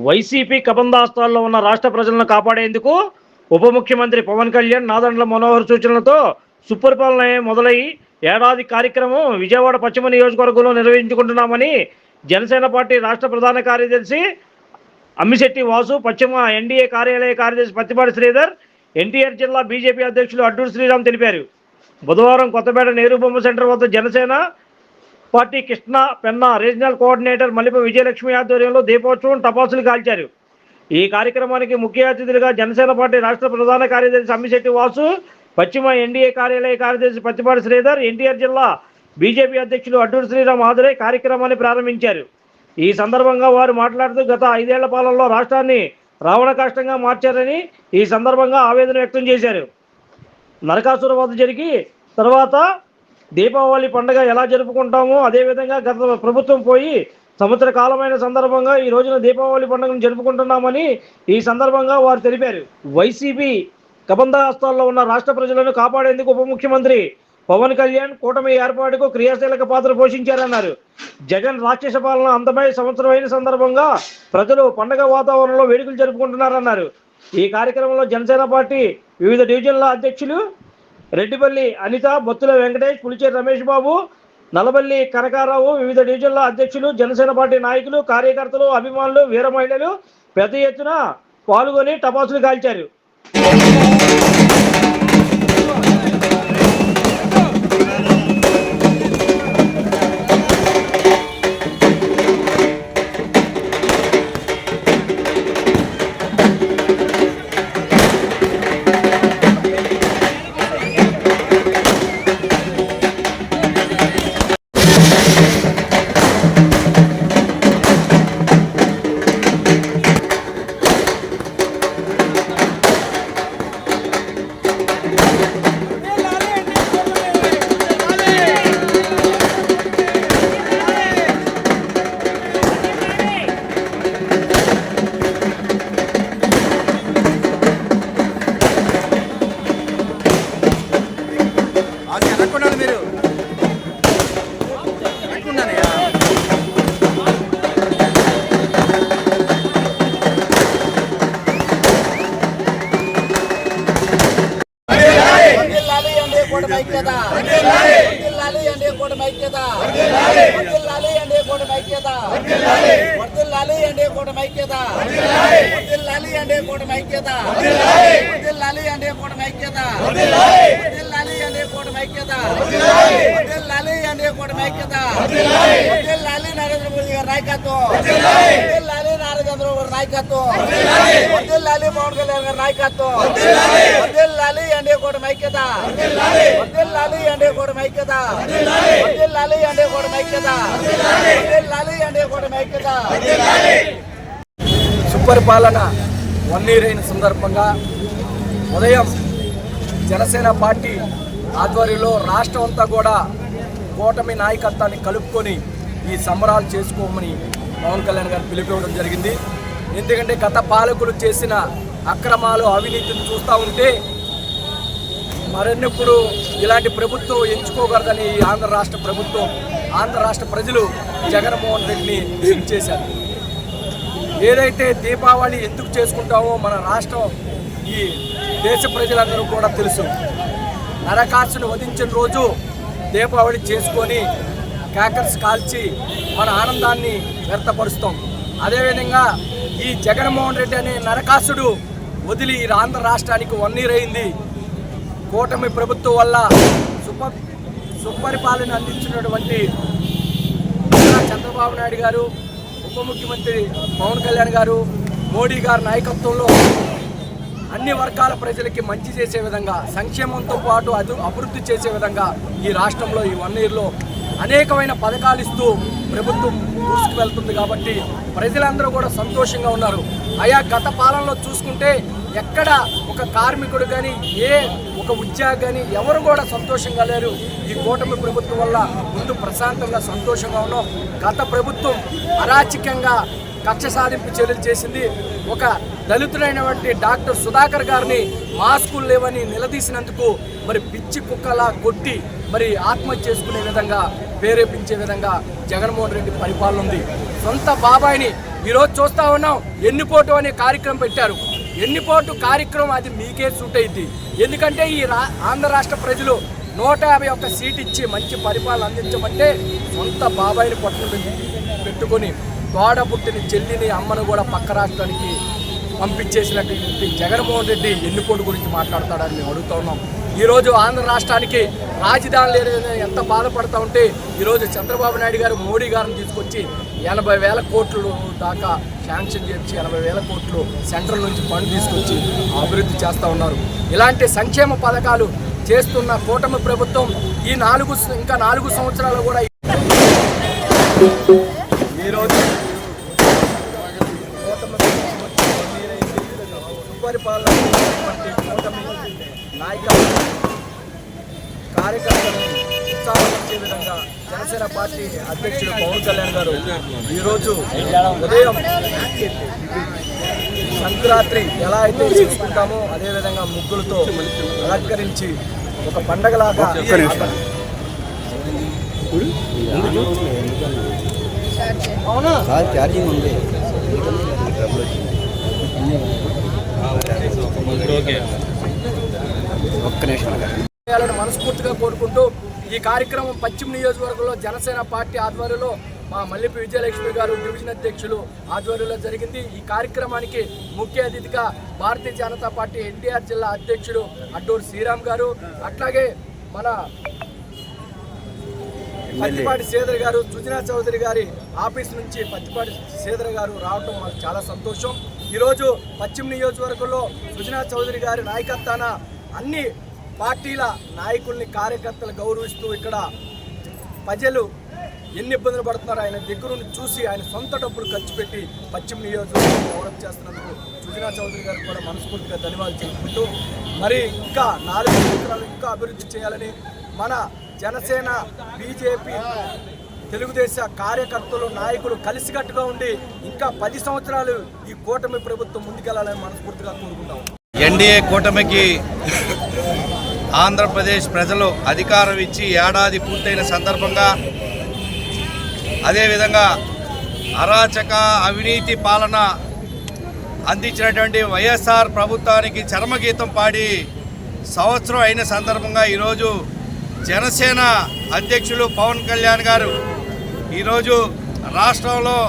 YCP కబంధాస్తాల్లో ఉన్న రాష్ట్ర ప్రజలను కాపాడేందుకు ఉప ముఖ్యమంత్రి పవన్ కళ్యాణ్ నాదెండ్ల మనోహర్ సూచనలతో సుపరిపాలన మొదలై ఏడాది కార్యక్రమం విజయవాడ పశ్చిమ నియోజకవర్గంలో నిర్వహించుకుంటున్నామని జనసేన పార్టీ రాష్ట్ర ప్రధాన కార్యదర్శి అమ్మిశెట్టి వాసు, పశ్చిమ ఎన్డీఏ కార్యాలయ కార్యదర్శి పత్తిపాటి శ్రీధర్, ఎన్టీఆర్ జిల్లా బీజేపీ అధ్యక్షులు అడ్డూరు శ్రీరామ్ తెలిపారు. బుధవారం కొత్తపేట నెహ్రూ బొమ్మ సెంటర్ వద్ద Janasena party Krishna Penna regional coordinator Mallipa Vijayalakshmi ఆధ్వర్యంలో దీపోత్సవం టపాసులు కాల్చారు. ఈ కార్యక్రమానికి ముఖ్య అతిథులుగా జనసేన పార్టీ రాష్ట్ర ప్రధాన కార్యదర్శి అమ్మిశెట్టి వాసు, పశ్చిమ ఎన్డీఏ కార్యాలయ కార్యదర్శి పత్తిపాటి శ్రీధర్, ఎన్టీఆర్ జిల్లా బీజేపీ అధ్యక్షులు అడ్డూరు శ్రీరామ్ హాజరై కార్యక్రమాన్ని ప్రారంభించారు. ఈ సందర్భంగా వారు మాట్లాడుతూ గత 5 ఏళ్ల పాలనలో రాష్ట్రాన్ని రావణ కాష్టంగా మార్చారని ఈ సందర్భంగా ఆవేదన వ్యక్తం చేశారు. నరకాసుర వధ జరిగి తర్వాత దీపావళి పండుగ ఎలా జరుపుకుంటామో అదేవిధంగా గత ప్రభుత్వం పోయి సంవత్సర కాలమైన సందర్భంగా ఈ రోజున దీపావళి పండుగను జరుపుకుంటున్నామని ఈ సందర్భంగా వారు తెలిపారు. వైసీపీ కబంధాస్తాల్లో ఉన్న రాష్ట్ర ప్రజలను కాపాడేందుకు ఉప ముఖ్యమంత్రి పవన్ కళ్యాణ్ కూటమి ఏర్పాటుకు క్రియాశీలక పాత్ర పోషించారన్నారు. జగన్ రాక్షస పాలన అంతమై సంవత్సరం అయిన సందర్భంగా ప్రజలు పండుగ వాతావరణంలో వేడుకలు జరుపుకుంటున్నారన్నారు. ఈ కార్యక్రమంలో జనసేన పార్టీ వివిధ డివిజన్ల అధ్యక్షులు రెడ్డిపల్లి అనిత, బొత్తుల వెంకటేష్, పులిచేరి రమేష్ బాబు, నలబల్లి కనకారావు, వివిధ డివిజన్ల అధ్యక్షులు, జనసేన పార్టీ నాయకులు, కార్యకర్తలు, అభిమానులు, వీర మహిళలు పెద్ద ఎత్తున పాల్గొని టపాసులు కాల్చారు. నరేంద్ర మోదీ గారి నాయకత్వం, నారాయణ నాయకత్వం, పవన్ కళ్యాణ్ గారి నాయకత్వం, ఎన్డీఏ కూటమి ఐక్యత, ఎన్డీఏ కూటమి ఐక్యత, ఎన్డీఏ కూటమి ఐక్యత, ఎన్డీఏ కూటమి ఐక్యత. సుపరిపాలన 1 year అయిన సందర్భంగా ఉదయం జనసేన పార్టీ ఆధ్వర్యంలో రాష్ట్రం అంతా కూడా కూటమి నాయకత్వాన్ని కలుపుకొని ఈ సంబరాలు చేసుకోమని పవన్ కళ్యాణ్ గారు పిలిపివ్వడం జరిగింది. ఎందుకంటే గత పాలకులు చేసిన అక్రమాలు, అవినీతిని చూస్తూ ఉంటే మరెన్నప్పుడు ఇలాంటి ప్రభుత్వం ఎంచుకోగలదని ఆంధ్ర రాష్ట్ర ప్రభుత్వం, ఆంధ్ర రాష్ట్ర ప్రజలు జగన్మోహన్ రెడ్డిని చేశారు. ఏదైతే దీపావళి ఎందుకు చేసుకుంటామో మన రాష్ట్రం, ఈ దేశ ప్రజలందరూ కూడా తెలుసు. నరకాసును వధించిన రోజు దీపావళి చేసుకొని క్రాకర్స్ కాల్చి మన ఆనందాన్ని వ్యర్థపరుస్తాం. అదేవిధంగా ఈ జగన్మోహన్ రెడ్డి అనే నరకాసుడు వదిలి ఈ ఆంధ్ర రాష్ట్రానికి 1 year అయింది. కూటమి ప్రభుత్వం వల్ల సుపరిపాలన అందించినటువంటి చంద్రబాబు నాయుడు గారు, ఉప ముఖ్యమంత్రి పవన్ కళ్యాణ్ గారు, మోడీ గారి నాయకత్వంలో అన్ని వర్గాల ప్రజలకి మంచి చేసే విధంగా, సంక్షేమంతో పాటు అభివృద్ధి చేసే విధంగా ఈ రాష్ట్రంలో ఈ 1 yearలో అనేకమైన పథకాలు ఇస్తూ ప్రభుత్వం దూసుకువెళ్తుంది. కాబట్టి ప్రజలందరూ కూడా సంతోషంగా ఉన్నారు. అయా గత పాలనలో చూసుకుంటే ఎక్కడ ఒక కార్మికుడు కానీ, ఏ ఒక ఉద్యోగి కానీ ఎవరు కూడా సంతోషంగా లేరు. ఈ కూటమి ప్రభుత్వం వల్ల ముందు ప్రశాంతంగా సంతోషంగా ఉన్నాం. గత ప్రభుత్వం అరాచకంగా కక్ష సాధింపు చర్యలు చేసింది. ఒక దళితుడైనటువంటి డాక్టర్ సుధాకర్ గారిని మాస్కులు లేవని నిలదీసినందుకు మరి పిచ్చి కుక్కలా కొట్టి మరి ఆత్మహత్య చేసుకునే విధంగా ప్రేరేపించే విధంగా జగన్మోహన్ రెడ్డి పరిపాలన ఉంది. సొంత బాబాయిని ఈరోజు చూస్తూ ఉన్నాం. ఎన్నిపోటు అనే కార్యక్రమం పెట్టారు. ఎన్నిపోటు కార్యక్రమం అది మీకే సూట్ అయింది. ఎందుకంటే ఈ ఆంధ్ర రాష్ట్ర ప్రజలు 151 సీట్ ఇచ్చి మంచి పరిపాలన అందించమంటే సొంత బాబాయిని పట్టున పెట్టుకొని తోడ పుట్టిన చెల్లిని అమ్మను కూడా పక్క రాష్ట్రానికి పంపించేసినటువంటి జగన్మోహన్ రెడ్డి ఎన్నిపోటు గురించి మాట్లాడతాడని మేము అడుగుతా ఉన్నాం. ఈరోజు ఆంధ్ర రాష్ట్రానికి రాజధాని లేదని ఎంత బాధపడతా ఉంటే ఈరోజు చంద్రబాబు నాయుడు గారు మోడీ గారిని తీసుకొచ్చి 80,000 కోట్లు దాకా శాంక్షన్ చేసి 80,000 కోట్లు సెంట్రల్ నుంచి ఫండ్ తీసుకొచ్చి అభివృద్ధి చేస్తూ ఉన్నారు. ఇలాంటి సంక్షేమ పథకాలు చేస్తున్న కూటమి ప్రభుత్వం ఈ 4 సంవత్సరాలు కూడా ఈరోజు సుపరిపాలన కూటమి నాయకులు కార్యకర్తలు ఉత్సాహించే విధంగా జనసేన పార్టీ అధ్యక్షుడు పవన్ కళ్యాణ్ గారు ఈరోజు ఉదయం సంక్రాంతి ఎలా అయితే చేసుకుంటామో అదేవిధంగా ముగ్గులతో అలంకరించి ఒక పండగలాగా ఛార్జింగ్ ఉంది. చేయాలని మనస్ఫూర్తిగా కోరుకుంటూ ఈ కార్యక్రమం పశ్చిమ నియోజకవర్గంలో జనసేన పార్టీ ఆధ్వర్యంలో మా మల్లిపి విజయలక్ష్మి గారు డివిజన్ అధ్యక్షులు ఆధ్వర్యంలో జరిగింది. ఈ కార్యక్రమానికి ముఖ్య అతిథిగా భారతీయ జనతా పార్టీ ఎన్టీఆర్ జిల్లా అధ్యక్షుడు అడ్డూరు శ్రీరామ్ గారు, అట్లాగే మన పత్తిపాటి శ్రీధర్ గారు, సుజనా చౌదరి గారి ఆఫీస్ నుంచి పత్తిపాటి శ్రీధర్ గారు రావటం మాకు చాలా సంతోషం. ఈరోజు పశ్చిమ నియోజకవర్గంలో సుజనా చౌదరి గారి నాయకత్వాన అన్ని పార్టీల నాయకుల్ని కార్యకర్తలు గౌరవిస్తూ ఇక్కడ ప్రజలు ఎన్ని ఇబ్బందులు పడుతున్నారో ఆయన దగ్గరుండి చూసి ఆయన సొంత డబ్బులు ఖర్చు పెట్టి పశ్చిమ నియోజకవర్గం డెవలప్ చేస్తున్నందుకు సుజనా చౌదరి గారు కూడా మనస్ఫూర్తిగా ధన్యవాదాలు తెలుపుకుంటూ మరి ఇంకా 4 సంవత్సరాలు ఇంకా అభివృద్ధి చేయాలని మన జనసేన, బీజేపీ, తెలుగుదేశం కార్యకర్తలు నాయకులు కలిసికట్టుగా ఉండి ఇంకా 10 సంవత్సరాలు ఈ కూటమి ప్రభుత్వం ముందుకెళ్లాలని మనస్ఫూర్తిగా కోరుకుంటాం. ఎన్డీఏ కూటమికి ఆంధ్రప్రదేశ్ ప్రజలు అధికారం ఇచ్చి ఏడాది పూర్తయిన సందర్భంగా అదేవిధంగా అరాచక అవినీతి పాలన అందించినటువంటి వైఎస్ఆర్ ప్రభుత్వానికి చరమగీతం పాడి సంవత్సరం అయిన సందర్భంగా ఈరోజు జనసేన అధ్యక్షులు పవన్ కళ్యాణ్ గారు ఈరోజు రాష్ట్రంలో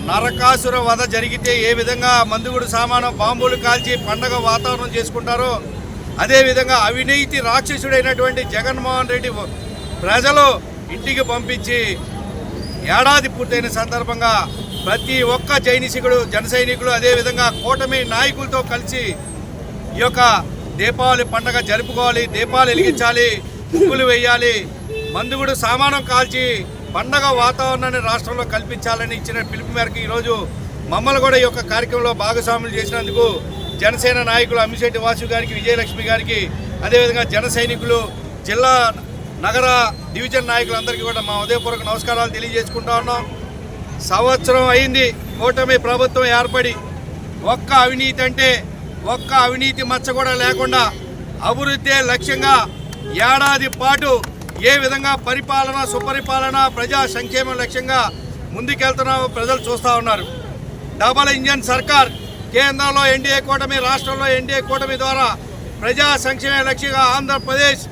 నరకాసుర వధ జరిగితే ఏ విధంగా మందుగుడు సామాను బాంబులు కాల్చి పండగ వాతావరణం చేసుకుంటారో అదేవిధంగా అవినీతి రాక్షసుడైనటువంటి జగన్మోహన్ రెడ్డి ప్రజలు ఇంటికి పంపించి ఏడాది పూర్తయిన సందర్భంగా ప్రతి ఒక్క జన సైనికులు అదేవిధంగా కూటమి నాయకులతో కలిసి ఈ యొక్క దీపావళి పండగ జరుపుకోవాలి, దీపాలు వెలిగించాలి, ముగ్గులు వేయాలి, మందుగుడు సామానం కాల్చి పండగ వాతావరణాన్ని రాష్ట్రంలో కల్పించాలని ఇచ్చిన పిలుపు మేరకు ఈరోజు మమ్మల్ని కూడా ఈ యొక్క కార్యక్రమంలో భాగస్వాములు చేసినందుకు జనసేన నాయకులు అమ్మిశెట్టి వాసు గారికి, విజయలక్ష్మి గారికి, అదేవిధంగా జన సైనికులు, జిల్లా నగర డివిజన్ నాయకులందరికీ కూడా మా ఉదయపూర్వక నమస్కారాలు తెలియజేసుకుంటా ఉన్నాం. సంవత్సరం అయింది కూటమి ప్రభుత్వం ఏర్పడి. ఒక్క అవినీతి మచ్చ కూడా లేకుండా అభివృద్ధి లక్ష్యంగా ఏడాది పాటు ఏ విధంగా పరిపాలన, సుపరిపాలన, ప్రజా సంక్షేమం లక్ష్యంగా ముందుకెళ్తున్నామో ప్రజలు చూస్తూ ఉన్నారు. డబల్ ఇంజన్ సర్కార్, కేంద్రంలో ఎన్డీఏ కూటమి, రాష్ట్రంలో ఎన్డీఏ కూటమి ద్వారా ప్రజా సంక్షేమ లక్ష్యంగా ఆంధ్రప్రదేశ్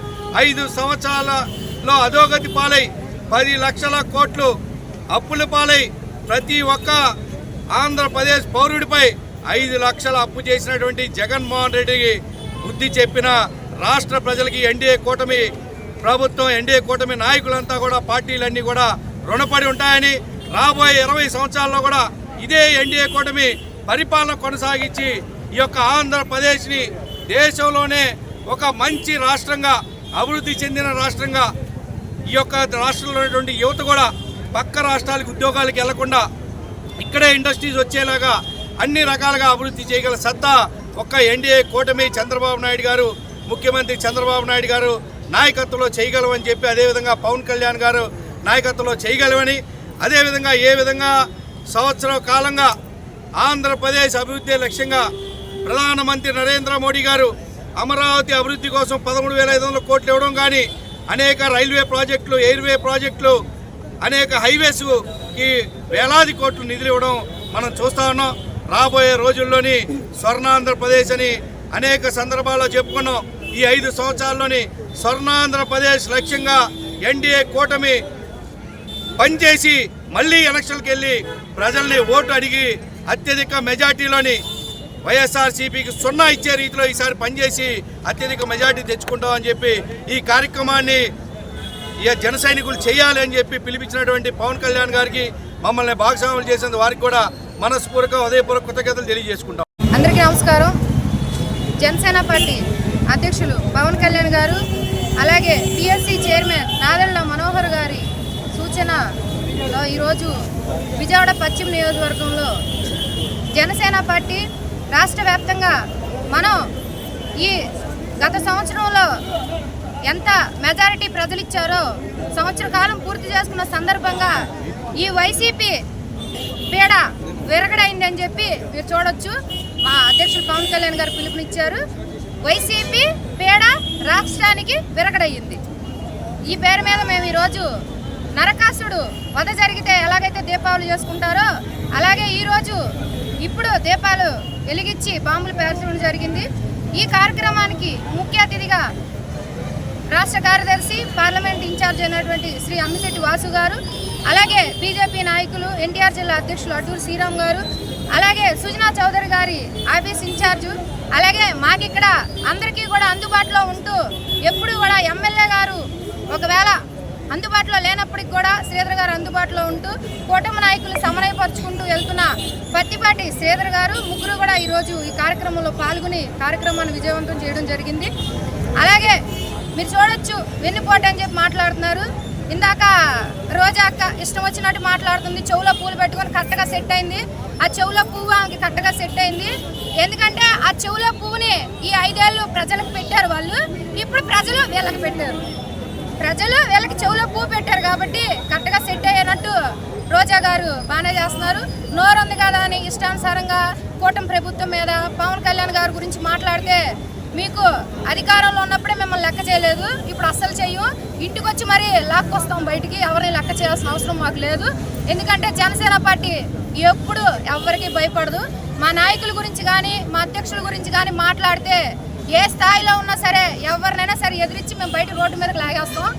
5 సంవత్సరాలలో అధోగతి పాలై 10 లక్షల కోట్లు అప్పుల పాలై ప్రతి ఒక్క ఆంధ్రప్రదేశ్ పౌరుడిపై 5 లక్షల అప్పు చేసినటువంటి జగన్మోహన్ రెడ్డికి బుద్ధి చెప్పిన రాష్ట్ర ప్రజలకి ఎన్డీఏ కూటమి ప్రభుత్వం, ఎన్డీఏ కూటమి నాయకులంతా కూడా పార్టీలన్నీ కూడా రుణపడి ఉంటాయని, రాబోయే 20 సంవత్సరాల్లో కూడా ఇదే ఎన్డీఏ కూటమి పరిపాలన కొనసాగించి ఈ యొక్క ఆంధ్రప్రదేశ్ని దేశంలోనే ఒక మంచి రాష్ట్రంగా, అభివృద్ధి చెందిన రాష్ట్రంగా, ఈ యొక్క రాష్ట్రంలో ఉన్నటువంటి యువత కూడా పక్క రాష్ట్రాలకు ఉద్యోగాలకు వెళ్లకుండా ఇక్కడే ఇండస్ట్రీస్ వచ్చేలాగా అన్ని రకాలుగా అభివృద్ధి చేయగల సత్తా ఒక్క ఎన్డీఏ కూటమి, చంద్రబాబు నాయుడు గారు, ముఖ్యమంత్రి చంద్రబాబు నాయుడు గారు నాయకత్వంలో చేయగలమని చెప్పి, అదేవిధంగా పవన్ కళ్యాణ్ గారు నాయకత్వంలో చేయగలమని, అదేవిధంగా ఏ విధంగా సంవత్సరం కాలంగా ఆంధ్రప్రదేశ్ అభివృద్ధి లక్ష్యంగా ప్రధానమంత్రి నరేంద్ర మోడీ గారు అమరావతి అభివృద్ధి కోసం 13,500 కోట్లు ఇవ్వడం కానీ, అనేక రైల్వే ప్రాజెక్టులు, ఎయిర్వే ప్రాజెక్టులు, అనేక హైవేస్కి వేలాది కోట్లు నిధులు ఇవ్వడం మనం చూస్తూ ఉన్నాం. రాబోయే రోజుల్లోని స్వర్ణాంధ్రప్రదేశ్ అని అనేక సందర్భాల్లో చెప్పుకున్నాం. ఈ 5 సంవత్సరాల్లోని స్వర్ణాంధ్రప్రదేశ్ లక్ష్యంగా ఎన్డీఏ కూటమి పనిచేసి మళ్ళీ ఎలక్షన్కి వెళ్ళి ప్రజల్ని ఓటు అడిగి అత్యధిక మెజార్టీలోని వైఎస్ఆర్సీపీకి 0 ఇచ్చే రీతిలో ఈసారి పనిచేసి అత్యధిక మెజార్టీ తెచ్చుకుంటామని చెప్పి ఈ కార్యక్రమాన్ని జన సైనికులు చేయాలి అని చెప్పి పిలిపించినటువంటి పవన్ కళ్యాణ్ గారికి, మమ్మల్ని భాగస్వాములు చేసేందుకు వారికి కూడా మనస్ఫూర్తిగా హృదయపూర్వక కృతజ్ఞతలు తెలియజేసుకుంటాం. అందరికీ నమస్కారం. జనసేన పార్టీ అధ్యక్షులు పవన్ కళ్యాణ్ గారు, అలాగే టీఎస్సీ చైర్మన్ నాదెళ్ల మనోహర్ గారి సూచనలో ఈరోజు విజయవాడ పశ్చిమ నియోజకవర్గంలో జనసేన పార్టీ రాష్ట్ర వ్యాప్తంగా మనం ఈ గత సంవత్సరంలో ఎంత మెజారిటీ ప్రజలు ఇచ్చారో సంవత్సర కాలం పూర్తి చేసుకున్న సందర్భంగా ఈ వైసీపీ పీడ విరగడైందని చెప్పి మీరు చూడొచ్చు. మా అధ్యక్షులు పవన్ కళ్యాణ్ గారు పిలుపునిచ్చారు. వైసీపీ పీడ రాష్ట్రానికి విరగడయ్యింది. ఈ పేరు మీద మేము ఈరోజు నరకాసుడు వధ జరిగితే ఎలాగైతే దీపావళి చేసుకుంటారో అలాగే ఈరోజు ఇప్పుడు దీపాలు వెలిగించి బాంబులు పేర్చడం జరిగింది. ఈ కార్యక్రమానికి ముఖ్య అతిథిగా రాష్ట్ర కార్యదర్శి, పార్లమెంట్ ఇన్ఛార్జ్ అయినటువంటి శ్రీ అమ్మిశెట్టి వాసు గారు, అలాగే బీజేపీ నాయకులు, ఎన్టీఆర్ జిల్లా అధ్యక్షులు అటూరు శ్రీరామ్ గారు, అలాగే సుజనా చౌదరి గారి ఆఫీస్ ఇన్ఛార్జు, అలాగే మాకిక్కడ అందరికీ కూడా అందుబాటులో ఉంటూ ఎప్పుడు కూడా ఎమ్మెల్యే గారు ఒకవేళ అందుబాటులో లేనప్పటికి కూడా శ్రీధర్ గారు అందుబాటులో ఉంటూ కూటమి నాయకులు సమన్వయపరుచుకుంటూ వెళ్తున్న పత్తిపాటి శ్రీధర్ గారు ముగ్గురు కూడా ఈరోజు ఈ కార్యక్రమంలో పాల్గొని కార్యక్రమాన్ని విజయవంతం చేయడం జరిగింది. అలాగే మీరు చూడొచ్చు, వెన్నుపోటు అని చెప్పి మాట్లాడుతున్నారు. ఇందాక రోజా అక్క ఇష్టం వచ్చినట్టు మాట్లాడుతుంది. చెవులో పూలు పెట్టుకొని కరెక్ట్గా సెట్ అయింది. ఆ చెవులో పువ్వు ఆమెకి కరెక్ట్గా సెట్ అయింది. ఎందుకంటే ఆ చెవులో పువ్వుని ఈ 5 ఏళ్ళు ప్రజలకు పెట్టారు వాళ్ళు. ఇప్పుడు ప్రజలు వీళ్ళకి పెట్టారు. ప్రజలు వీళ్ళకి చెవులో పువ్వు పెట్టారు కాబట్టి కరెక్ట్గా సెట్ అయ్యేనట్టు రోజా గారు బాగానే చేస్తున్నారు. నోరుంది కదా అని ఇష్టానుసారంగా కూటమి ప్రభుత్వం మీద పవన్ కళ్యాణ్ గారి గురించి మాట్లాడితే మీకు అధికారంలో ఉన్నప్పుడే మిమ్మల్ని లెక్క చేయలేదు, ఇప్పుడు అస్సలు చెయ్యం. ఇంటికి వచ్చి మరీ లాక్కొస్తాం బయటికి. ఎవరిని లెక్క చేయాల్సిన అవసరం మాకు లేదు. ఎందుకంటే జనసేన పార్టీ ఎప్పుడు ఎవరికి భయపడదు. మా నాయకుల గురించి కానీ మా అధ్యక్షుల గురించి కానీ మాట్లాడితే ఏ స్థాయిలో ఉన్నా సరే ఎవరినైనా సరే ఎదిరించి మేము బయట రోడ్డు మీదకి లాగేస్తాం.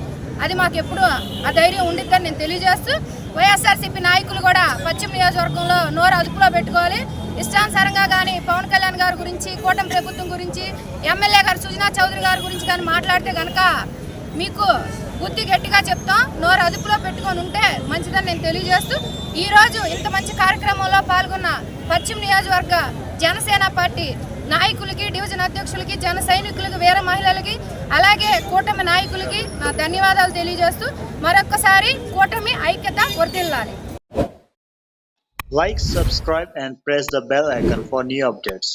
అది మాకు ఎప్పుడు ఆ ధైర్యం ఉండిద్దని నేను తెలియజేస్తూ, వైఎస్ఆర్సీపీ నాయకులు కూడా పశ్చిమ నియోజకవర్గంలో నోరు అదుపులో పెట్టుకోవాలి. ఇష్టానుసారంగా కానీ పవన్ కళ్యాణ్ గారి గురించి, కూటమి ప్రభుత్వం గురించి, ఎమ్మెల్యే గారు సుజనా చౌదరి గారి గురించి కానీ మాట్లాడితే కనుక మీకు బుద్ధి గట్టిగా చెప్తాం. నోరు అదుపులో పెట్టుకొని ఉంటే మంచిదని నేను తెలియజేస్తూ, ఈరోజు ఇంత మంచి కార్యక్రమంలో పాల్గొన్న పశ్చిమ నియోజకవర్గ జనసేన పార్టీ నాయకులకి, డివిజన్ అధ్యక్షులకి, జన సైనికులకి, వీర మహిళలకి, అలాగే కూటమి నాయకులకి నా ధన్యవాదాలు తెలియజేస్తూ మరొక్కసారి కూటమి ఐక్యత వర్ధిల్లాలి. Like, subscribe and press the bell icon for new updates.